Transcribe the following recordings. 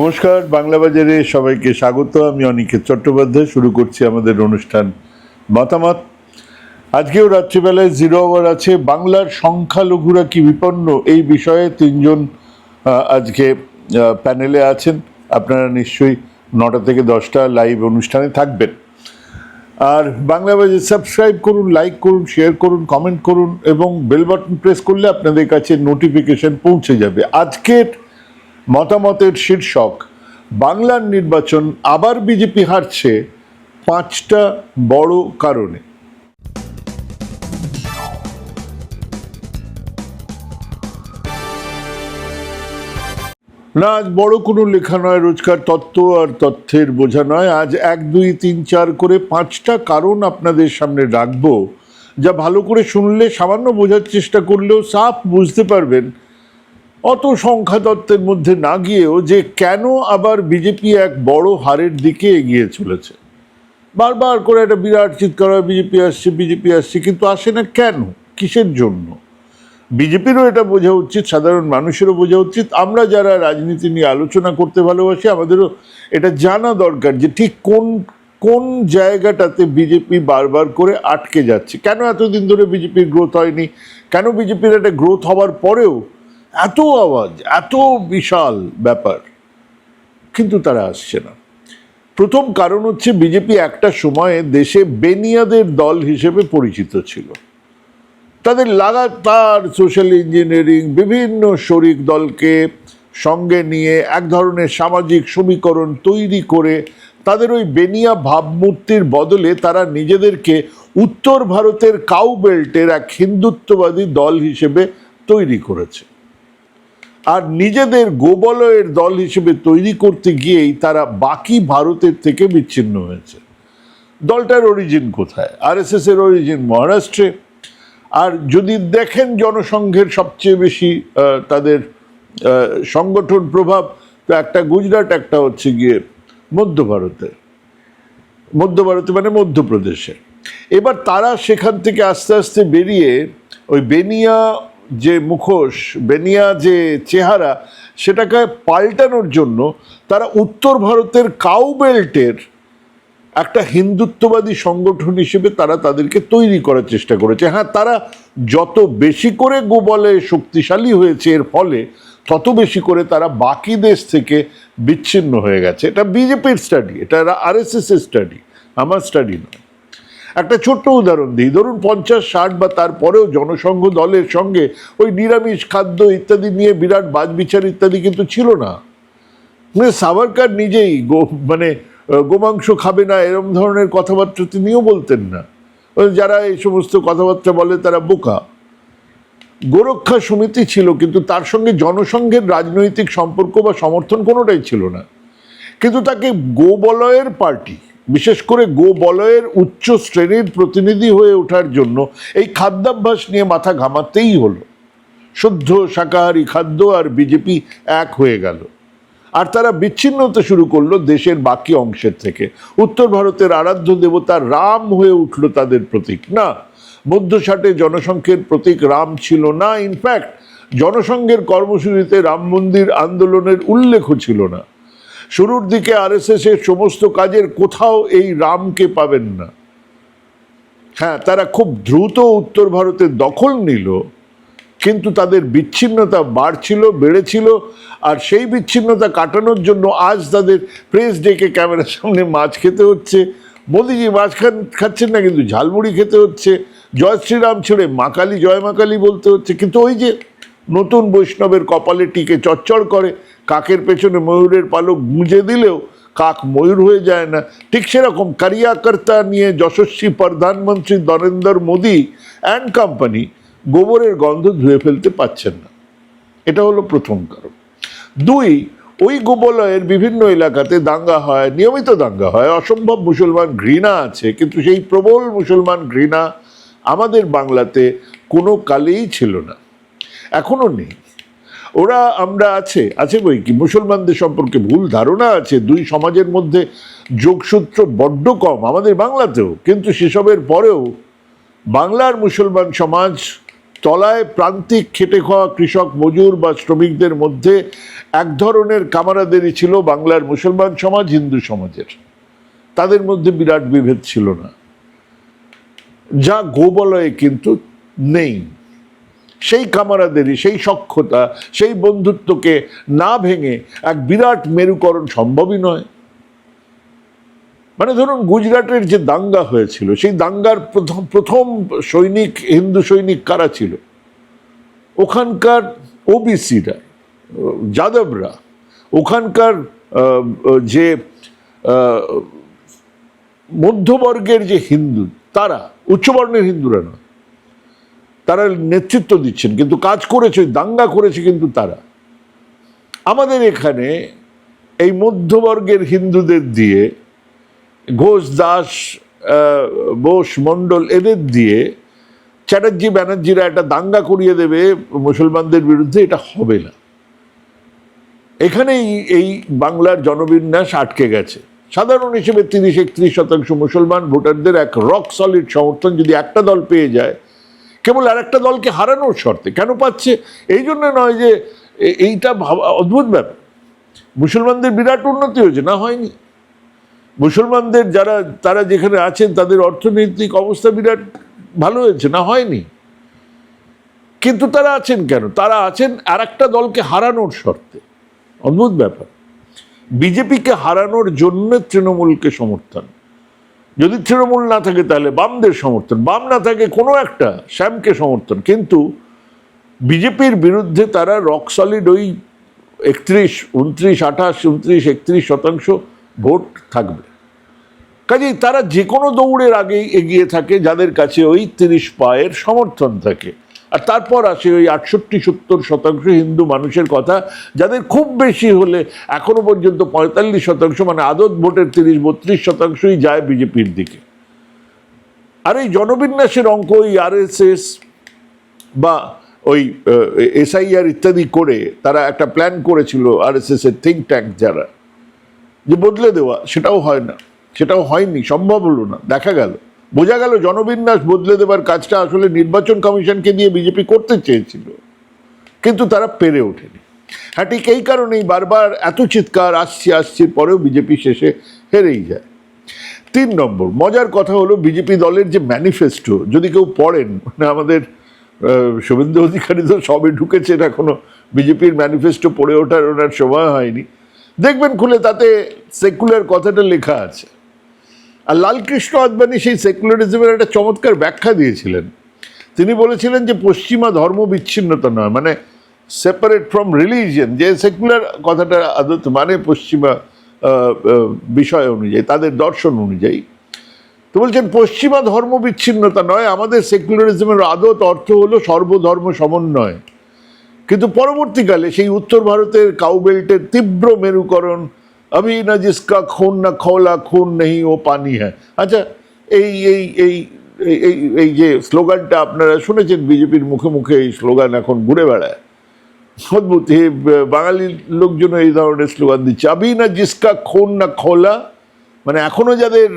নমস্কার, বাংলা বাজারে সবাইকে স্বাগত। আমি অনিকেত চট্টোপাধ্যায়। শুরু করছি আমাদের অনুষ্ঠান মতামত। আজকেও রাত্রিবেলায় জিরো আওয়ার আছে। বাংলার সংখ্যালঘুরা কি বিপন্ন, এই বিষয়ে তিনজন আজকে প্যানেলে আছেন। আপনারা নিশ্চয়ই 9টা থেকে 10টা লাইভ অনুষ্ঠানে থাকবেন। আর বাংলা বাজার সাবস্ক্রাইব করুন, লাইক করুন, শেয়ার করুন, কমেন্ট করুন এবং বেল বাটন প্রেস করলে আপনাদের কাছে নোটিফিকেশন পৌঁছে যাবে। আজকের মতামতের শীর্ষক, বাংলার নির্বাচন আবার বিজেপি হারছে 5টা বড় কারণে। না, আজ বড় কোনো লেখা নয়, রোজকার তত্ত্ব আর তথ্যের বোঝা নয়। আজ 1, 2, 3, 4 করে 5টা কারণ আপনাদের সামনে রাখবো, যা ভালো করে শুনলে, সামান্য বোঝার চেষ্টা করলেও সাফ বুঝতে পারবেন, অত সংখ্যা তত্ত্বের মধ্যে না গিয়েও, যে কেন আবার বিজেপি এক বড় হারের দিকে এগিয়ে চলেছে। বারবার করে একটা বিরাট চিৎকার হয়, বিজেপি আসছে, বিজেপি আসছে, কিন্তু আসে না কেন, কিসের জন্য? বিজেপিরও এটা বোঝা উচিত, সাধারণ মানুষেরও বোঝা উচিত। আমরা যারা রাজনীতি নিয়ে আলোচনা করতে ভালোবাসি, আমাদেরও এটা জানা দরকার যে ঠিক কোন কোন জায়গাটাতে বিজেপি বারবার করে আটকে যাচ্ছে। কেন এতদিন ধরে বিজেপির গ্রোথ হয়নি, কেন বিজেপির একটা গ্রোথ হওয়ার পরেও এত আওয়াজ, এত বিশাল ব্যাপার, কিন্তু তারা আসছে না। প্রথম কারণ হচ্ছে, বিজেপি একটা সময়ে দেশে বেনিয়াদের দল হিসেবে পরিচিত ছিল। তাদের লাগাতার সোশ্যাল ইঞ্জিনিয়ারিং, বিভিন্ন শরিক দলকে সঙ্গে নিয়ে এক ধরনের সামাজিক সমীকরণ তৈরি করে তাদের ওই বেনিয়া ভাবমূর্তির বদলে তারা নিজেদেরকে উত্তর ভারতের কাউ বেল্টের এক হিন্দুত্ববাদী দল হিসেবে তৈরি করেছে। আর নিজেদের গোবলয়ের দল হিসেবে তৈরি করতে গিয়েই তারা বাকি ভারতের থেকে বিচ্ছিন্ন হয়েছে। দলটার অরিজিন কোথায়? আরএসএস এর অরিজিন মহারাষ্ট্রে। আর যদি দেখেন জনসংঘের সবচেয়ে বেশি তাদের সংগঠন প্রভাব, তো একটা গুজরাট, একটা হচ্ছে গিয়ে মধ্য ভারতে মানে মধ্যপ্রদেশে। এবার তারা সেখান থেকে আস্তে আস্তে বেরিয়ে ওই বেনিয়া যে মুখোশ, বেনিয়া যে চেহারা, সেটাকে পাল্টানোর জন্য তারা উত্তর ভারতের কাউ বেল্টের একটা হিন্দুত্ববাদী সংগঠন হিসেবে তারা তাদেরকে তৈরি করার চেষ্টা করেছে। হ্যাঁ, তারা যত বেশি করে গোবলে শক্তিশালী হয়েছে, এর ফলে তত বেশি করে তারা বাকি দেশ থেকে বিচ্ছিন্ন হয়ে গেছে। এটা বিজেপির স্টাডি, এটা আরএসএস এর স্টাডি, আমার স্টাডি নয়। একটা ছোট্ট উদাহরণ দিই। ধরুন 50, 60 বা তারপরেও জনসংঘ দলের সঙ্গে ওই নিরামিষ খাদ্য ইত্যাদি নিয়ে বিরাট বাজবিচার ইত্যাদি কিন্তু ছিল না। সাভারকার নিজেই গোমাংস খাবে না, এরম ধরনের কথাবার্তা তিনিও বলতেন না। যারা এই সমস্ত কথাবার্তা বলে তারা বোকা। গোরক্ষা সমিতি ছিল, কিন্তু তার সঙ্গে জনসংঘের রাজনৈতিক সম্পর্ক বা সমর্থন কোনোটাই ছিল না। কিন্তু তাকে গোবলয়ের পার্টি, বিশেষ করে গোবলয়ের উচ্চ শ্রেণীর প্রতিনিধি হয়ে ওঠার জন্য এই খাদ্যাভ্যাস নিয়ে মাথা ঘামাতেই হলো। শুদ্ধ শাকাহারী খাদ্য আর বিজেপি এক হয়ে গেল। আর তারা বিচ্ছিন্ন হতে শুরু করলো দেশের বাকি অংশের থেকে। উত্তর ভারতের আরাধ্য দেবতা রাম হয়ে উঠল তাদের প্রতীক। না, মধ্যষাটে জনসংঘের প্রতীক রাম ছিল না। ইনফ্যাক্ট জনসংঘের কর্মসূচিতে রাম মন্দির আন্দোলনের উল্লেখও ছিল না। শুরুর দিকে আরএসএস এর সমস্ত কাজের কোথাও এই রামকে পাবেন না। হ্যাঁ, তারা খুব দ্রুত উত্তর ভারতের দখল নিল, কিন্তু তাদের বিচ্ছিন্নতা বেড়েছিল। আর সেই বিচ্ছিন্নতা কাটানোর জন্য আজ তাদের প্রেস ডেকে ক্যামেরার সামনে মাছ খেতে হচ্ছে। মোদিজি মাছ খাচ্ছেন না, কিন্তু ঝালমুড়ি খেতে হচ্ছে। জয় শ্রীরাম ছেড়ে মা কালী, জয় মা কালী বলতে হচ্ছে। কিন্তু ওই যে নতুন বৈষ্ণবের কপালে টিকে চচ্চড় করে, কাকের পেছনে ময়ূরের পালক গুঁজে দিলেও কাক ময়ূর হয়ে যায় না। ঠিক সেরকম কারিয়াকর্তা নিয়ে যশস্বী প্রধানমন্ত্রী নরেন্দ্র মোদী অ্যান্ড কোম্পানি গোবরের গন্ধ ধুয়ে ফেলতে পারছেন না। এটা হলো প্রথম কারণ। 2, ওই গোবলয়ের বিভিন্ন এলাকাতে দাঙ্গা হয়, নিয়মিত দাঙ্গা হয়। অসম্ভব মুসলমান ঘৃণা আছে, কিন্তু সেই প্রবল মুসলমান ঘৃণা আমাদের বাংলাতে কোনো কালেই ছিল না, এখনো নেই। আমরা আছে বই কি, মুসলমানদের সম্পর্কে ভুল ধারণা আছে। 2 সমাজের মধ্যে যোগসূত্র বড্ড কম আমাদের বাংলাতেও, কিন্তু সেসবের পরেও বাংলার মুসলমান সমাজ তলায় প্রান্তিক খেটে খাওয়া কৃষক মজুর বা শ্রমিকদের মধ্যে এক ধরনের কামারাদেরি ছিল বাংলার মুসলমান সমাজ হিন্দু সমাজের, তাদের মধ্যে বিরাট বিভেদ ছিল না, যা গোবলয়ে কিন্তু নেই। সেই কামারাদেরি, সেই সখ্যতা, সেই বন্ধুত্বকে না ভেঙে এক বিরাট মেরুকরণ সম্ভবই নয়। মানে ধরুন গুজরাটের যে দাঙ্গা হয়েছিল, সেই দাঙ্গার প্রথম সৈনিক, হিন্দু সৈনিক কারা ছিল? ওখানকার ওবিসিরা, যাদবরা, ওখানকার যে মধ্যবর্গের যে হিন্দু, তারা, উচ্চবর্ণের হিন্দুরা নয়, তারা নেতৃত্ব দিচ্ছেন, কিন্তু কাজ করেছে, দাঙ্গা করেছে কিন্তু তারা। আমাদের এখানে এই মধ্যবর্গের হিন্দুদের দিয়ে, ঘোষ, দাস, বোস, মণ্ডল, এদের দিয়ে চ্যাটার্জি ব্যানার্জিরা একটা দাঙ্গা করিয়ে দেবে মুসলমানদের বিরুদ্ধে, এটা হবে না। এখানেই এই বাংলার জনবিন্যাস আটকে গেছে। সাধারণ হিসেবে 30-31% মুসলমান ভোটারদের এক রক সলিড সমর্থন যদি একটা দল পেয়ে যায়, কেবল আর একটা দলকে হারানোর শর্তে। কেন পাচ্ছে? এই জন্য নয় যে এইটা অদ্ভুত ব্যাপার, মুসলমানদের বিরাট উন্নতি হয়েছে, না হয়নি। মুসলমানদের যারা, তারা যেখানে আছেন তাদের অর্থনৈতিক অবস্থা বিরাট ভালো হয়েছে, না হয়নি। কিন্তু তারা আছেন কেন? তারা আছেন আর একটা দলকে হারানোর শর্তে। অদ্ভুত ব্যাপার। বিজেপিকে হারানোর জন্য তৃণমূলকে সমর্থন, যদি তৃণমূল না থাকে তাহলে বামদের সমর্থন, বাম না থাকে কোনো একটা শ্যামকে সমর্থন, কিন্তু বিজেপির বিরুদ্ধে তারা রক সলিড ওই 31, 29, 28, 29, 31% ভোট থাকবে। কাজেই তারা যে কোনো দৌড়ের আগেই এগিয়ে থাকে যাদের কাছে ওই 30 পায়ের সমর্থন থাকে। আর তারপর আসে ওই 68-70% হিন্দু মানুষের কথা, যাদের খুব বেশি হলে এখনো পর্যন্ত 45%, মানে আদত ভোটের 30-32%ই যায় বিজেপির দিকে। আর এই জনবিন্যাসের অঙ্ক ওই RSS বা ওই SIR ইত্যাদি করে তারা একটা প্ল্যান করেছিল, RSS এর থিঙ্ক ট্যাঙ্ক যারা, যে বদলে দেওয়া, সেটাও হয় না, সেটাও হয়নি, সম্ভব হলো না। দেখা গেল, বোঝা গেল জনবিন্যাস বদলে দেবার কাজটা আসলে নির্বাচন কমিশনকে দিয়ে বিজেপি করতে চেয়েছিল, কিন্তু তারা পেরে ওঠেনি। হ্যাঁ, ঠিক এই কারণেই বারবার এত চিৎকার আসছে পরেও বিজেপি শেষে হেরেই যায়। 3 নম্বর মজার কথা হলো, বিজেপি দলের যে ম্যানিফেস্টো যদি কেউ পড়েন, মানে আমাদের শুভেন্দু অধিকারী তো সবে ঢুকেছেন, এখনো বিজেপির ম্যানিফেস্টো পড়ে ওঠার ওনার সময় হয়নি, দেখবেন খুলে তাতে সেকুলার কথাটা লেখা আছে। আর লালকৃষ্ণ আদবানি সেই সেকুলারিজমের একটা চমৎকার ব্যাখ্যা দিয়েছিলেন। তিনি বলেছিলেন যে পশ্চিমা ধর্ম বিচ্ছিন্নতা নয়, মানে সেপারেট ফ্রম রিলিজিয়ন, যে সেকুলার কথাটা আদত মানে পশ্চিমা বিষয় অনুযায়ী, তাদের দর্শন অনুযায়ী। তো বলছেন পশ্চিমা ধর্ম বিচ্ছিন্নতা নয়, আমাদের সেকুলারিজমের আদত অর্থ হলো সর্বধর্ম সমন্বয়। কিন্তু পরবর্তীকালে সেই উত্তর ভারতের কাউবেল্টের তীব্র মেরুকরণ, अभी न जिसका खून न खौला खून नहीं वो पानी है। আচ্ছা, এই এই এই এই যে স্লোগানটা আপনারা শুনেছেন, বিজেপির মুখে মুখে এই স্লোগান এখন ঘুরে বেড়ায়, অদ্ভুত। বাঙালি লোকজন এই ধরনের স্লোগান দিচ্ছে, আবি না জিসকা খুন না খোলা, মানে এখনো যাদের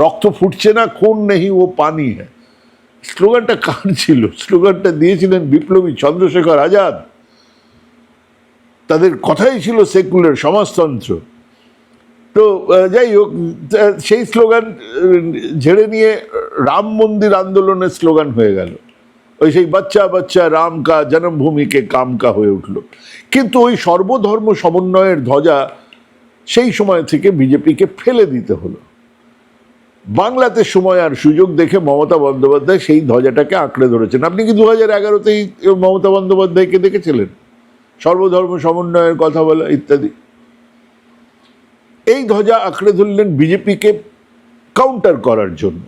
রক্ত ফুটছে না, খুন নেই ও পানি হ্যাঁ। স্লোগানটা কার ছিল? স্লোগানটা দিয়েছিলেন বিপ্লবী চন্দ্রশেখর আজাদ। তাদের কথাই ছিল সেকুলার সমাজতন্ত্র। তো যাই হোক, সেই স্লোগান ঝেড়ে নিয়ে রাম মন্দির আন্দোলনের স্লোগান হয়ে গেল, ওই সেই বাচ্চা বাচ্চা রাম কা জন্মভূমিকে কাম কা হয়ে উঠল। কিন্তু ওই সর্বধর্ম সমন্বয়ের ধ্বজা সেই সময় থেকে বিজেপিকে ফেলে দিতে হলো। বাংলাতে সময় আর সুযোগ দেখে মমতা বন্দ্যোপাধ্যায় সেই ধ্বজাটাকে আঁকড়ে ধরেছেন। আপনি কি 2011-তেই মমতা বন্দ্যোপাধ্যায়কে দেখেছিলেন সর্বধর্ম সমন্বয়ের কথা বলা ইত্যাদি? এই ধ্বজা আঁকড়ে ধরলেন বিজেপিকে কাউন্টার করার জন্য।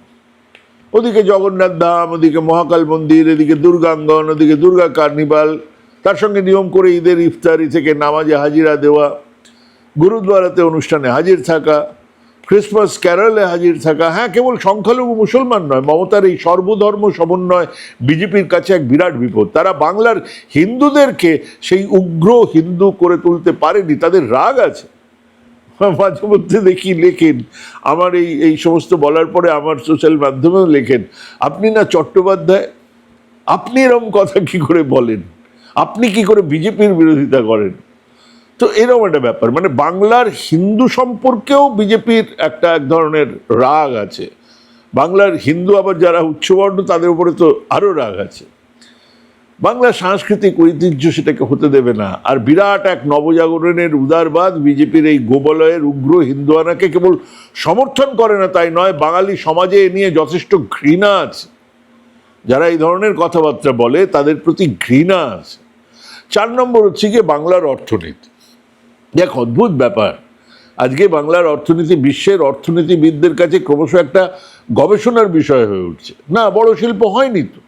ওদিকে জগন্নাথ ধাম, ওদিকে মহাকাল মন্দির, এদিকে দুর্গাঙ্গন, ওদিকে দুর্গা কার্নিভাল, তার সঙ্গে নিয়ম করে ঈদের ইফতারি থেকে নামাজে হাজিরা দেওয়া, গুরুদ্বারাতে অনুষ্ঠানে হাজির থাকা, ক্রিসমাস ক্যারলে হাজির থাকা। হ্যাঁ, কেবল সংখ্যালঘু মুসলমান নয়, মমতার এই সর্বধর্ম সমন্বয় বিজেপির কাছে এক বিরাট বিপদ। তারা বাংলার হিন্দুদেরকে সেই উগ্র হিন্দু করে তুলতে পারেনি, তাদের রাগ আছে। মাঝে মধ্যে দেখি লেখেন, আমার এই সমস্ত বলার পরে আমার সোশ্যাল মাধ্যমেও লেখেন, আপনি না চট্টোপাধ্যায়, আপনি এরকম কথা কি করে বলেন? আপনি কি করে বিজেপির বিরোধিতা করেন? তো এরকম একটা ব্যাপার, মানে বাংলার হিন্দু সম্পর্কেও বিজেপির একটা এক ধরনের রাগ আছে। বাংলার হিন্দু আবার যারা উচ্চবর্ণ তাদের উপরে তো আরো রাগ আছে। বাংলার সাংস্কৃতিক ঐতিহ্য সেটাকে হতে দেবে না। আর বিরাট এক নবজাগরণের উদারবাদ বিজেপির এই গোবলয়ের উগ্র হিন্দুয়ানাকে কেবল সমর্থন করে না তাই নয়, বাঙালি সমাজে এ নিয়ে যথেষ্ট ঘৃণা আছে। যারা এই ধরনের কথাবার্তা বলে তাদের প্রতি ঘৃণা আছে। 4 নম্বর হচ্ছে গিয়ে বাংলার অর্থনীতি। এক অদ্ভুত ব্যাপার, আজকে বাংলার অর্থনীতি বিশ্বের অর্থনীতিবিদদের কাছে ক্রমশ একটা গবেষণার বিষয় হয়ে উঠছে। না, বড় শিল্প হয়নি তো,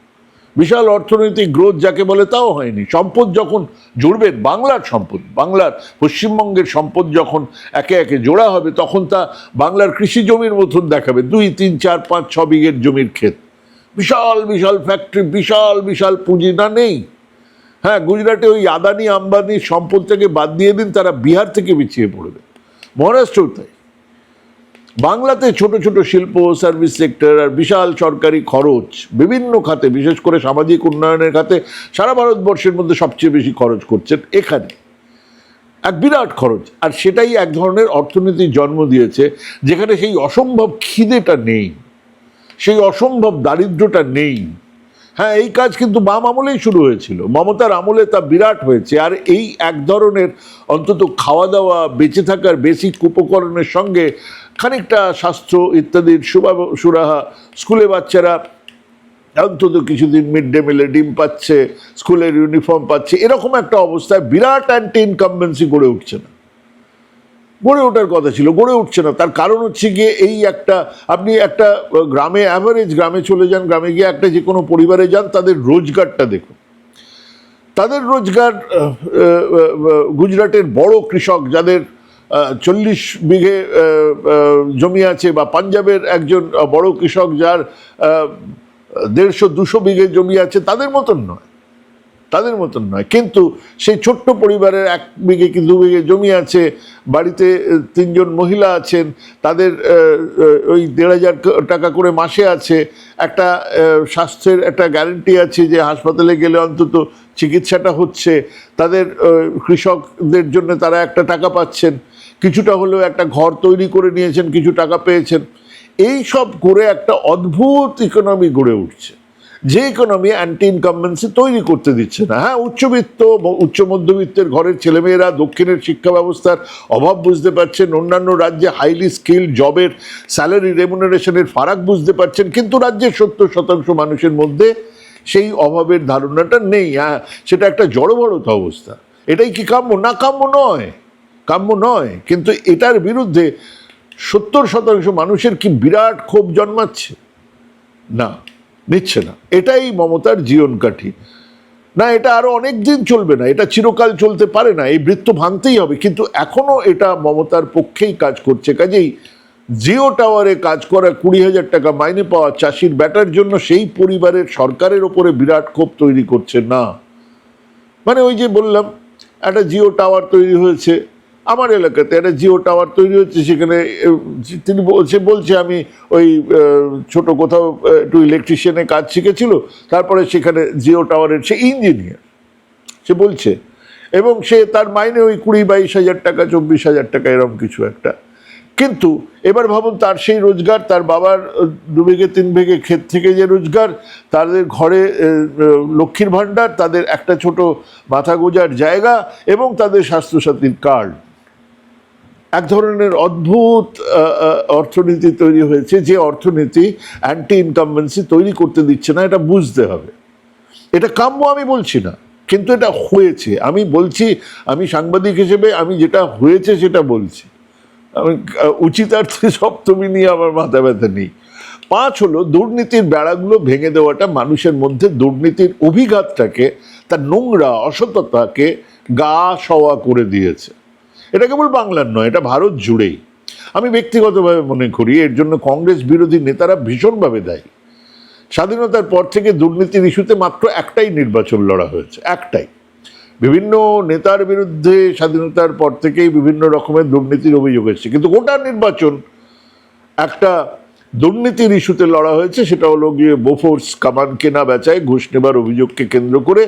বিশাল অর্থনৈতিক গ্রোথ যাকে বলে তাও হয়নি। সম্পদ যখন জুড়বেন, বাংলার সম্পদ, বাংলার পশ্চিমবঙ্গের সম্পদ যখন একে একে জোড়া হবে, তখন তা বাংলার কৃষি জমির মতন দেখাবে। 2, 3, 4, 5, 6 বিঘের জমির ক্ষেত, বিশাল বিশাল ফ্যাক্টরি, বিশাল বিশাল পুঁজি। না, নেই। হ্যাঁ, গুজরাটে ওই আদানি আম্বানির সম্পদটাকে বাদ দিয়ে দিন, তারা বিহার থেকে পিছিয়ে পড়বে। মহারাষ্ট্রও তাই। বাংলাতে ছোট ছোট শিল্প, সার্ভিস সেক্টর আর বিশাল সরকারি খরচ বিভিন্ন খাতে, বিশেষ করে সামাজিক উন্নয়নের খাতে সারা ভারতবর্ষের মধ্যে সবচেয়ে বেশি খরচ করছেন এখানে, এক বিরাট খরচ। আর সেটাই এক ধরনের অর্থনীতির জন্ম দিয়েছে যেখানে সেই অসম্ভব খিদেটা নেই, সেই অসম্ভব দারিদ্রটা নেই। হ্যাঁ, এই কাজ কিন্তু বাম আমলেই শুরু হয়েছিল, মমতার আমলে তা বিরাট হয়েছে। আর এই এক ধরনের অন্তত খাওয়া দাওয়া, বেঁচে থাকার বেসিক উপকরণের সঙ্গে খানিকটা স্বাস্থ্য ইত্যাদির সুরাহা, স্কুলে বাচ্চারা অন্তত কিছুদিন মিড ডে মিলে ডিম পাচ্ছে, স্কুলের ইউনিফর্ম পাচ্ছে, এরকম একটা অবস্থায় বিরাট অ্যান্টি ইনকামবেন্সি গড়ে উঠছে না। গড়ে ওঠার কথা ছিল, গড়ে উঠছে না। তার কারণ হচ্ছে গিয়ে এই একটা, আপনি একটা গ্রামে, অ্যাভারেজ গ্রামে চলে যান, গ্রামে গিয়ে একটা যে কোনো পরিবারে যান, তাদের রোজগারটা দেখুন। তাদের রোজগার, গুজরাটের বড় কৃষক যাদের 40 বিঘে জমি আছে, বা পাঞ্জাবের একজন বড় কৃষক যার 150-200 বিঘে জমি আছে, তাদের মতন নয়, তাদের মতন নয়। কিন্তু সেই ছোট্ট পরিবারের 1 বিঘে কি 2 বিঘে জমি আছে, বাড়িতে 3 জন মহিলা আছেন, তাদের ওই 1,500 টাকা করে মাসে আছে, একটা স্বাস্থ্যের একটা গ্যারেন্টি আছে যে হাসপাতালে গেলে অন্তত চিকিৎসাটা হচ্ছে, তাদের কৃষকদের জন্য তারা একটা টাকা পাচ্ছেন, কিছুটা হলেও একটা ঘর তৈরি করে নিয়েছেন, কিছু টাকা পেয়েছেন। এই সব করে একটা অদ্ভুত ইকোনমি গড়ে উঠছে, যে ইকোনমি অ্যান্টি ইনকামবেন্সি তৈরি করতে দিচ্ছে না। হ্যাঁ, উচ্চবিত্ত, উচ্চ মধ্যবিত্তের ঘরের ছেলেমেয়েরা দক্ষিণের শিক্ষা ব্যবস্থার অভাব বুঝতে পারছেন, অন্যান্য রাজ্যে হাইলি স্কিল্ড জবের স্যালারি রেমুনারেশনের ফারাক বুঝতে পারছেন, কিন্তু রাজ্যের 70% মানুষের মধ্যে সেই অভাবের ধারণাটা নেই। হ্যাঁ, সেটা একটা জড়বড়তা অবস্থা। এটাই কি কাম্য? না, কাম্য নয়, কাম্য নয়। কিন্তু এটার বিরুদ্ধে 70% মানুষের কি বিরাট ক্ষোভ জন্মাচ্ছে? না, নিচ্ছে না। এটাই মমতার জীবন কাঠি। না, এটা আরো অনেক দিন চলবে না, এটা চিরকাল চলতে পারে না, এই বৃত্ত ভাঙতেই হবে। কিন্তু এখনো এটা মমতার পক্ষেই কাজ করছে। কাজেই জিও টাওয়ারে কাজ করা 20,000 টাকা মাইনে পাওয়া চাষির ব্যাটার জন্য সেই পরিবারের সরকারের ওপরে বিরাট ক্ষোভ তৈরি করছে না। মানে ওই যে বললাম, একটা জিও টাওয়ার তৈরি হয়েছে আমার এলাকাতে, একটা জিও টাওয়ার তৈরি হচ্ছে, সেখানে তিনি বলছে আমি ওই ছোট কোথাও একটু ইলেকট্রিশিয়ানের কাজ শিখেছিল, তারপরে সেখানে জিও টাওয়ারের সে ইঞ্জিনিয়ার, সে বলছে, এবং সে তার মাইনে ওই 20-22 টাকা, 24,000 টাকা, এরকম কিছু একটা। কিন্তু এবার ভাবুন, তার সেই রোজগার, তার বাবার 2 বিঘে 3 বিঘে ক্ষেত থেকে যে রোজগার, তাদের ঘরে লক্ষ্মীর ভাণ্ডার, তাদের একটা ছোট মাথা গোজার জায়গা, এবং তাদের স্বাস্থ্যসাথীর কার্ড। এক ধরনের অদ্ভুত অর্থনীতি তৈরি হয়েছে, যে অর্থনীতি অ্যান্টি ইনকামবেন্সি তৈরি করতে দিচ্ছে না। এটা বুঝতে হবে। এটা কাম্য আমি বলছি না, কিন্তু এটা হয়েছে। আমি বলছি, আমি সাংবাদিক হিসেবে আমি যেটা হয়েছে সেটা বলছি। আমি উচিতার্থে সপ্তমী নিয়ে আমার মাথা ব্যথা নেই। 5 হলো দুর্নীতির বেড়াগুলো ভেঙে দেওয়াটা, মানুষের মধ্যে দুর্নীতির অভিঘাতটাকে, তার নোংরা অসততাকে গা সওয়া করে দিয়েছে। এটা কেবল বাংলার নয়, এটা ভারত জুড়েই। আমি ব্যক্তিগতভাবে মনে করি এর জন্য কংগ্রেস বিরোধী নেতারা ভীষণভাবে দায়ী। স্বাধীনতার পর থেকে দুর্নীতির ইস্যুতে মাত্র একটাই নির্বাচন লড়া হয়েছে, একটাই। বিভিন্ন নেতার বিরুদ্ধে স্বাধীনতার পর থেকেই বিভিন্ন রকমের দুর্নীতির অভিযোগ এসেছে, কিন্তু গোটা নির্বাচন একটা দুর্নীতির ইস্যুতে লড়া হয়েছে, সেটা হলো গিয়ে বোফোর্স কামান কেনা বেচায় ঘুষ নেবার অভিযোগকে কেন্দ্র করে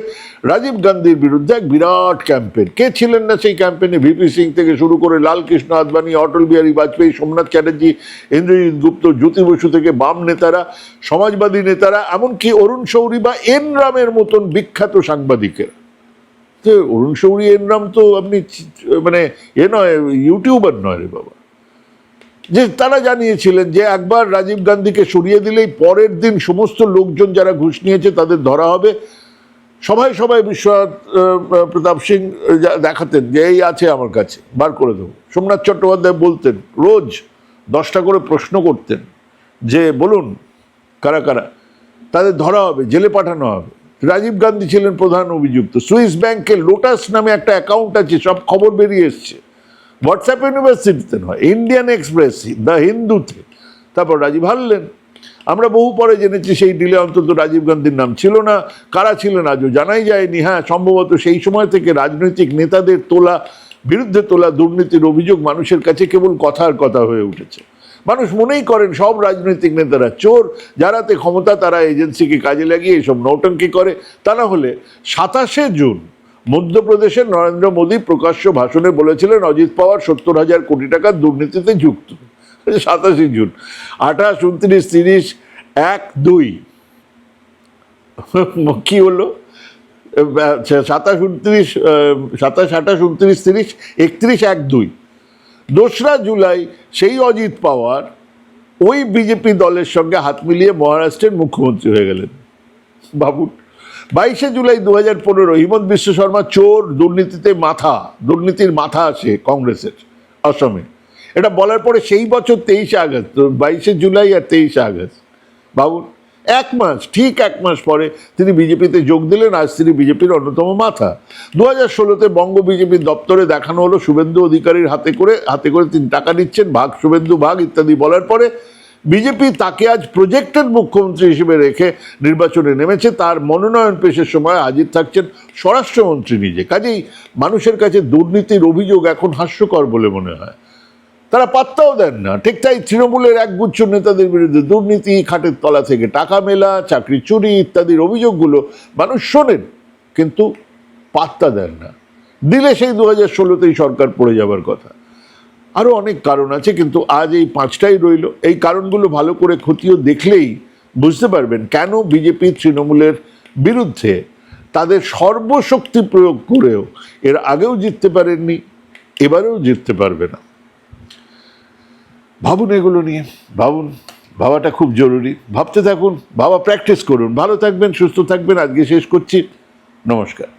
রাজীব গান্ধীর বিরুদ্ধে এক বিরাট ক্যাম্পেন। কে ছিলেন না সেই ক্যাম্পেনে? ভিপি সিং থেকে শুরু করে লালকৃষ্ণ আদবানি, অটল বিহারী বাজপেয়ী, সোমনাথ চ্যাটার্জি, ইন্দ্রজিৎ গুপ্ত, জ্যোতি বসু থেকে বাম নেতারা, সমাজবাদী নেতারা, এমনকি অরুণ শৌরী বা এন রামের মতন বিখ্যাত সাংবাদিকেরা। তো অরুণ শৌরী, এন রাম তো আপনি মানে নয়, ইউটিউবার নয় রে বাবা, যে তারা জানিয়েছিলেন যে একবার রাজীব গান্ধীকে সরিয়ে দিলেই পরের দিন সমস্ত লোকজন যারা ঘুষ নিয়েছে তাদের ধরা হবে। সবাই বিশ্বনাথ প্রতাপ সিং দেখাতেন যে এই আছে আমার কাছে, বার করে দেবো। সোমনাথ চট্টোপাধ্যায় বলতেন, রোজ 10টা করে প্রশ্ন করতেন যে বলুন কারা কারা, তাদের ধরা হবে, জেলে পাঠানো হবে। রাজীব গান্ধী ছিলেন প্রধান অভিযুক্ত। সুইস ব্যাংকে লোটাস নামে একটা অ্যাকাউন্ট আছে, সব খবর বেরিয়ে এসছে। হোয়াটসঅ্যাপ ইউনিভার্সিটিতে নয়, ইন্ডিয়ান এক্সপ্রেস, দ্য হিন্দুতে। তারপর রাজীব হারলেন। আমরা বহু পরে জেনেছি সেই ডিলে অন্তত রাজীব গান্ধীর নাম ছিল না। কারা ছিলেন আজও জানাই যায়নি। হ্যাঁ, সম্ভবত সেই সময় থেকে রাজনৈতিক নেতাদের বিরুদ্ধে তোলা দুর্নীতির অভিযোগ মানুষের কাছে কেবল কথার কথা হয়ে উঠেছে। মানুষ মনেই করেন সব রাজনৈতিক নেতারা চোর, যারাতে ক্ষমতা তারা এজেন্সিকে কাজে লাগিয়ে এসব নৌটঙ্কি করে। তা না হলে 27শে জুন মধ্যপ্রদেশের নরেন্দ্র মোদী প্রকাশ্য ভাষণে বলেছিলেন অজিত পাওয়ার 70,000 কোটি টাকার দুর্নীতিতে যুক্ত। 27শে জুন, 28, 29, 30, 1, 2 কি হলো? 27, 29, 27, 28, 29, 30, 31, 1, 2। 2রা জুলাই সেই অজিত পাওয়ার ওই বিজেপি দলের সঙ্গে হাত মিলিয়ে মহারাষ্ট্রের মুখ্যমন্ত্রী হয়ে গেলেন। ভাবুন। 22শে জুলাই 2015 হিমন্ত বিশ্ব শর্মা চোর, দুর্নীতির মাথা আসে কংগ্রেসের অসমে। এটা বলার পরে সেই বছর 23শে আগস্ট, 22শে জুলাই আর 23শে আগস্ট, ভাবুন, ঠিক এক মাস পরে তিনি বিজেপিতে যোগ দিলেন। আজ তিনি বিজেপির অন্যতম মাথা। 2016-তে বঙ্গ বিজেপির দপ্তরে দেখানো হলো শুভেন্দু অধিকারীর হাতে করে তিনি টাকা নিচ্ছেন, ভাগ শুভেন্দু ভাগ ইত্যাদি বলার পরে বিজেপি তাকে আজ প্রজেক্টেড মুখ্যমন্ত্রী হিসেবে রেখে নির্বাচনে নেমেছে। তার মনোনয়ন পেশের সময় হাজির থাকছেন স্বরাষ্ট্রমন্ত্রী নিজে। কাজেই মানুষের কাছে দুর্নীতির অভিযোগ এখন হাস্যকর বলে মনে হয়। তারা পাত্তাও দেন না। ঠিক তাই তৃণমূলের একগুচ্ছ নেতাদের বিরুদ্ধে দুর্নীতি, খাটের তলা থেকে টাকা মেলা, চাকরি চুরি ইত্যাদির অভিযোগগুলো মানুষ শোনেন, কিন্তু পাত্তা দেন না। দিলে সেই 2016-তেই সরকার পড়ে যাবার কথা। আরও অনেক কারণ আছে, কিন্তু আজ এই 5টাই রইল। এই কারণগুলো ভালো করে খতিয়ে দেখলেই বুঝতে পারবেন কেন বিজেপি তৃণমূলের বিরুদ্ধে তাদের সর্বশক্তি প্রয়োগ করেও এর আগেও জিততে পারেননি, এবারেও জিততে পারবে না। ভাবুন এগুলো নিয়ে, ভাবাটা খুব জরুরি। ভাবতে থাকুন, প্র্যাকটিস করুন। ভালো থাকবেন, সুস্থ থাকবেন। আজকে শেষ করছি। নমস্কার।